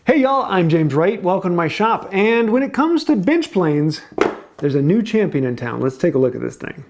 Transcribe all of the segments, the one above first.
Hey y'all, I'm James Wright. Welcome to my shop. And when it comes to bench planes, there's a new champion in town. Let's take a look at this thing.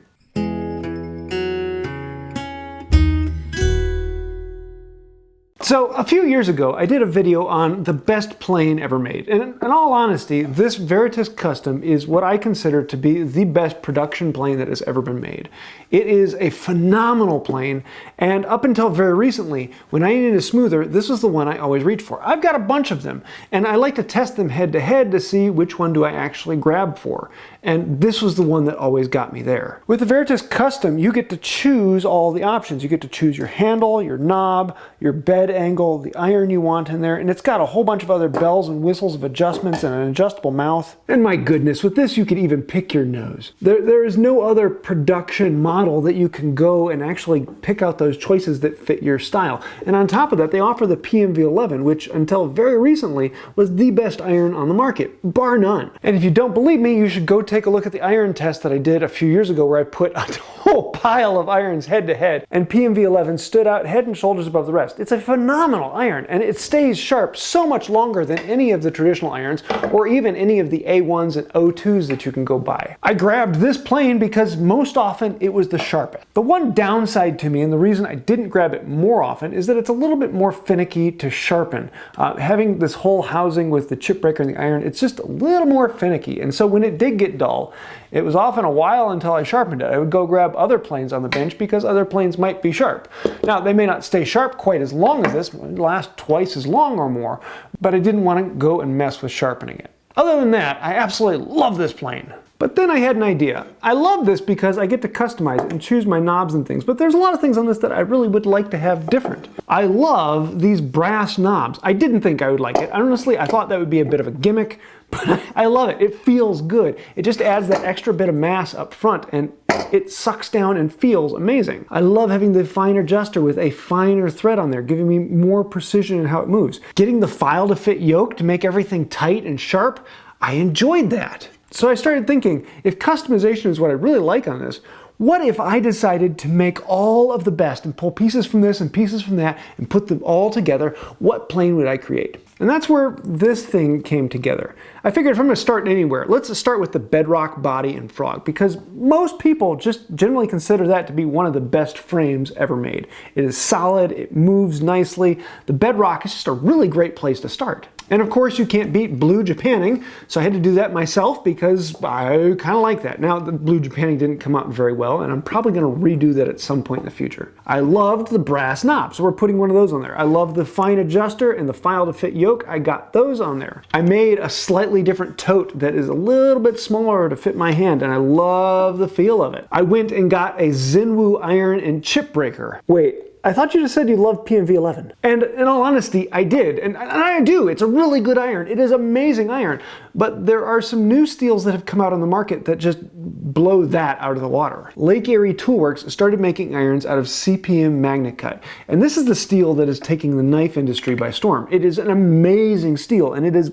So a few years ago, I did a video on the best plane ever made. And in all honesty, this Veritas Custom is what I consider to be the best production plane that has ever been made. It is a phenomenal plane, and up until very recently, when I needed a smoother, this was the one I always reached for. I've got a bunch of them, and I like to test them head to head to see which one do I actually grab for. And this was the one that always got me there. With the Veritas Custom, you get to choose all the options. You get to choose your handle, your knob, your bed angle, the iron you want in there, and it's got a whole bunch of other bells and whistles of adjustments and an adjustable mouth. And my goodness, with this you could even pick your nose. There is no other production model that you can go and actually pick out those choices that fit your style. And on top of that, they offer the PMV11, which until very recently was the best iron on the market, bar none. And if you don't believe me, you should go take a look at the iron test that I did a few years ago where I put a whole pile of irons head to head, and PMV11 stood out head and shoulders above the rest. It's a phenomenal iron, and it stays sharp so much longer than any of the traditional irons, or even any of the A1s and O2s that you can go buy. I grabbed this plane because most often it was the sharpest. The one downside to me, and the reason I didn't grab it more often, is that it's a little bit more finicky to sharpen. Having this whole housing with the chip breaker and the iron, it's just a little more finicky, and so when it did get dull, it was often a while until I sharpened it. I would go grab other planes on the bench because other planes might be sharp. Now, they may not stay sharp quite as long as this, last twice as long or more, but I didn't want to go and mess with sharpening it. Other than that, I absolutely love this plane. But then I had an idea. I love this because I get to customize it and choose my knobs and things, but there's a lot of things on this that I really would like to have different. I love these brass knobs. I didn't think I would like it. Honestly, I thought that would be a bit of a gimmick, but I love it. It feels good. It just adds that extra bit of mass up front, and it sucks down and feels amazing. I love having the fine adjuster with a finer thread on there, giving me more precision in how it moves. Getting the file to fit yoke to make everything tight and sharp, I enjoyed that. So I started thinking, if customization is what I really like on this, what if I decided to make all of the best and pull pieces from this and pieces from that and put them all together? What plane would I create? And that's where this thing came together. I figured if I'm going to start anywhere, let's start with the bedrock body and frog, because most people just generally consider that to be one of the best frames ever made. It is solid, it moves nicely. The bedrock is just a really great place to start. And of course you can't beat blue Japanning, so I had to do that myself because I kind of like that. Now the blue Japanning didn't come out very well, and I'm probably going to redo that at some point in the future. I loved the brass knob, so we're putting one of those on there. I love the fine adjuster and the file to fit yoke. I got those on there. I made a slightly different tote that is a little bit smaller to fit my hand, and I love the feel of it. I went and got a Zenwu iron and chip breaker. Wait, I thought you just said you loved PMV11. And in all honesty, I did. And I do. It's a really good iron. It is amazing iron. But there are some new steels that have come out on the market that just blow that out of the water. Lake Erie Toolworks started making irons out of CPM MagnaCut. And this is the steel that is taking the knife industry by storm. It is an amazing steel, and it is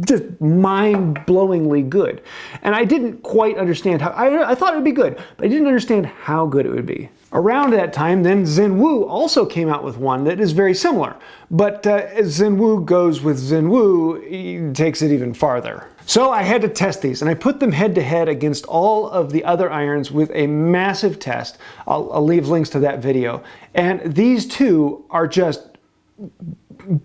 just mind-blowingly good. And I didn't quite understand how, I thought it would be good, but I didn't understand how good it would be. Around that time, then Zenwu also came out with one that is very similar. But as Zenwu goes with Zenwu, he takes it even farther. So I had to test these, and I put them head to head against all of the other irons with a massive test. I'll leave links to that video. And these two are just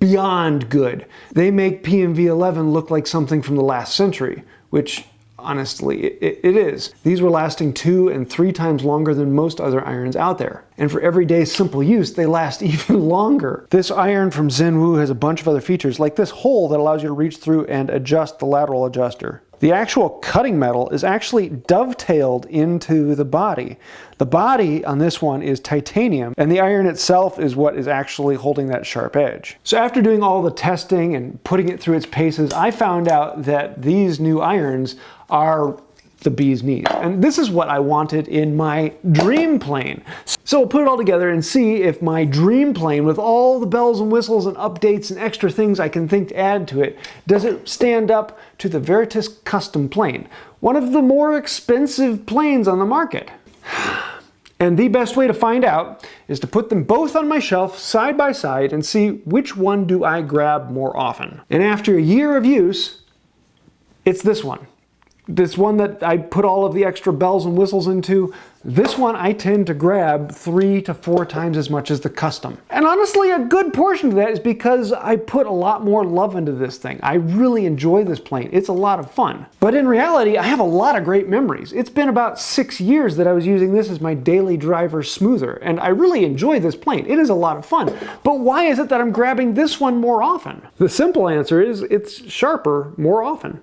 beyond good. They make PMV11 look like something from the last century, which honestly, it is. These were lasting 2 and 3 times longer than most other irons out there. And for everyday simple use, they last even longer. This iron from Zenwu has a bunch of other features, like this hole that allows you to reach through and adjust the lateral adjuster. The actual cutting metal is actually dovetailed into the body. The body on this one is titanium, and the iron itself is what is actually holding that sharp edge. So after doing all the testing and putting it through its paces, I found out that these new irons are the bee's knees. And this is what I wanted in my dream plane. So we'll put it all together and see if my dream plane, with all the bells and whistles and updates and extra things I can think to add to it, does it stand up to the Veritas Custom plane, one of the more expensive planes on the market. And the best way to find out is to put them both on my shelf side by side and see which one do I grab more often. And after a year of use, it's this one. This one that I put all of the extra bells and whistles into, this one I tend to grab 3 to 4 times as much as the custom. And honestly, a good portion of that is because I put a lot more love into this thing. I really enjoy this plane. It's a lot of fun. But in reality, I have a lot of great memories. It's been about 6 years that I was using this as my daily driver smoother, and I really enjoy this plane. It is a lot of fun. But why is it that I'm grabbing this one more often? The simple answer is it's sharper more often.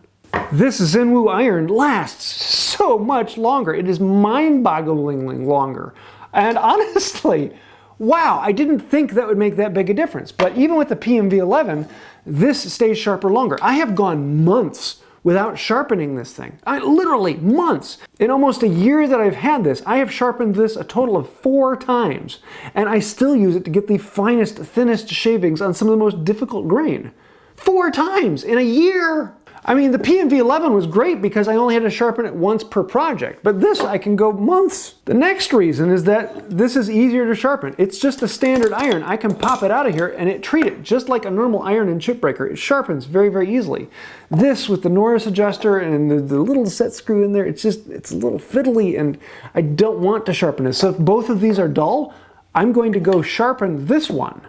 This Zenwu iron lasts so much longer. It is mind-bogglingly longer. And honestly, wow, I didn't think that would make that big a difference. But even with the PMV11, this stays sharper longer. I have gone months without sharpening this thing. Literally months. In almost a year that I've had this, I have sharpened this a total of 4 times. And I still use it to get the finest, thinnest shavings on some of the most difficult grain. 4 times in a year! I mean, the PMV11 was great because I only had to sharpen it once per project, but this I can go months. The next reason is that this is easier to sharpen. It's just a standard iron. I can pop it out of here and treat it just like a normal iron and chip breaker. It sharpens very, very easily. This with the Norris adjuster and the little set screw in there, it's a little fiddly and I don't want to sharpen it. So if both of these are dull, I'm going to go sharpen this one.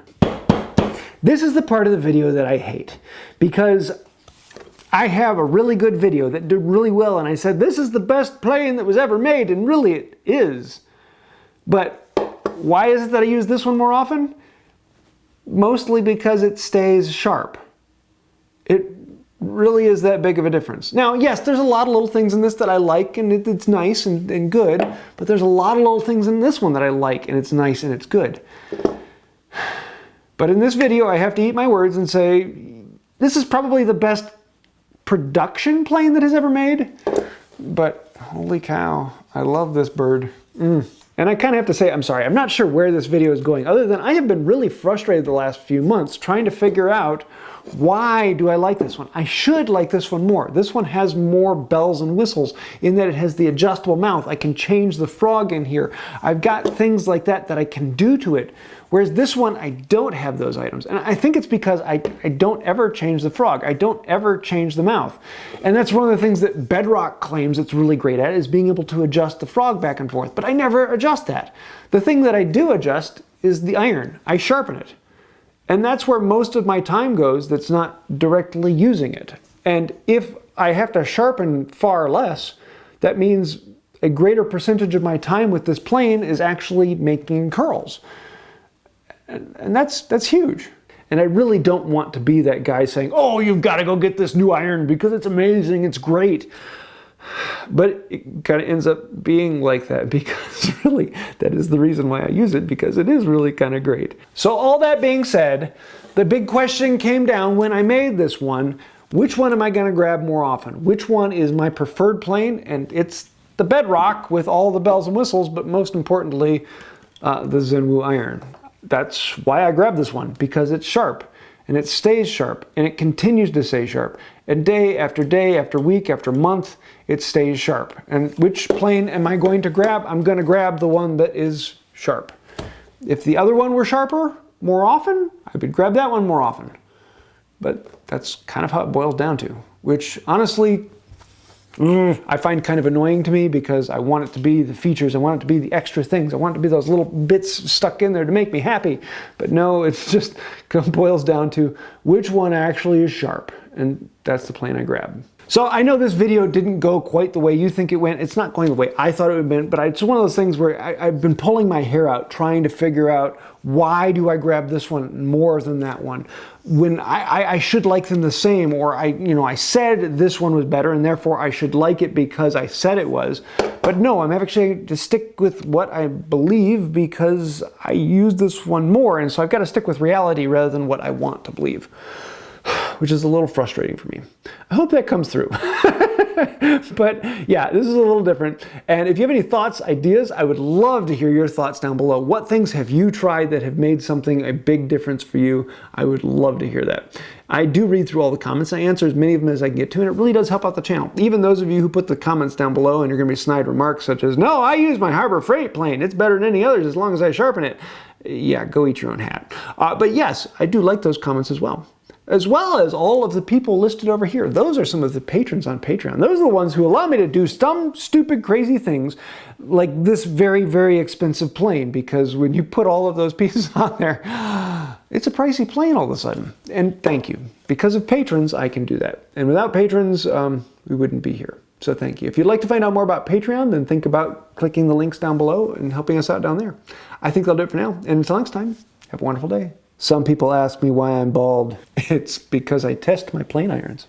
This is the part of the video that I hate because I have a really good video that did really well and I said this is the best plane that was ever made, and really it is. But why is it that I use this one more often? Mostly because it stays sharp. It really is that big of a difference. Now yes, there's a lot of little things in this that I like and it's nice and good, but there's a lot of little things in this one that I like and it's nice and it's good. But in this video I have to eat my words and say this is probably the best production plane that has ever made, but holy cow, I love this bird. And I kind of have to say, I'm sorry, I'm not sure where this video is going, other than I have been really frustrated the last few months trying to figure out why do I like this one. I should like this one more. This one has more bells and whistles in that it has the adjustable mouth. I can change the frog in here. I've got things like that that I can do to it. Whereas this one, I don't have those items. And I think it's because I don't ever change the frog. I don't ever change the mouth. And that's one of the things that Bedrock claims it's really great at, is being able to adjust the frog back and forth. But I never adjust that. The thing that I do adjust is the iron. I sharpen it. And that's where most of my time goes that's not directly using it. And if I have to sharpen far less, that means a greater percentage of my time with this plane is actually making curls. And that's huge. And I really don't want to be that guy saying, oh, you've got to go get this new iron because it's amazing, it's great. But it kind of ends up being like that because really that is the reason why I use it, because it is really kind of great. So all that being said, the big question came down when I made this one, which one am I going to grab more often? Which one is my preferred plane? And it's the Bedrock with all the bells and whistles, but most importantly, the Zenwu iron. That's why I grabbed this one, because it's sharp and it stays sharp and it continues to stay sharp. And day after week after month, it stays sharp. And which plane am I going to grab? I'm going to grab the one that is sharp. If the other one were sharper more often, I would grab that one more often. But that's kind of how it boils down to, which honestly, I find kind of annoying to me because I want it to be the features, I want it to be the extra things, I want it to be those little bits stuck in there to make me happy. But no, it's just kind of boils down to which one actually is sharp, and that's the plane I grab. So I know this video didn't go quite the way you think it went. It's not going the way I thought it would have been, but it's one of those things where I've been pulling my hair out trying to figure out why do I grab this one more than that one when I should like them the same, or I said this one was better and therefore I should like it because I said it was. But no, I'm actually to stick with what I believe because I use this one more, and so I've got to stick with reality rather than what I want to believe, which is a little frustrating for me. I hope that comes through. But yeah, this is a little different. And if you have any thoughts, ideas, I would love to hear your thoughts down below. What things have you tried that have made something a big difference for you? I would love to hear that. I do read through all the comments. I answer as many of them as I can get to, and it really does help out the channel. Even those of you who put the comments down below and you're going to be snide remarks such as, no, I use my Harbor Freight plane. It's better than any others as long as I sharpen it. Yeah, go eat your own hat. But yes, I do like those comments as well as all of the people listed over here. Those are some of the patrons on Patreon. Those are the ones who allow me to do some stupid, crazy things like this very, very expensive plane, because when you put all of those pieces on there, it's a pricey plane all of a sudden. And thank you. Because of patrons, I can do that. And without patrons, we wouldn't be here. So thank you. If you'd like to find out more about Patreon, then think about clicking the links down below and helping us out down there. I think that'll do it for now. And until next time, have a wonderful day. Some people ask me why I'm bald. It's because I test my plane irons.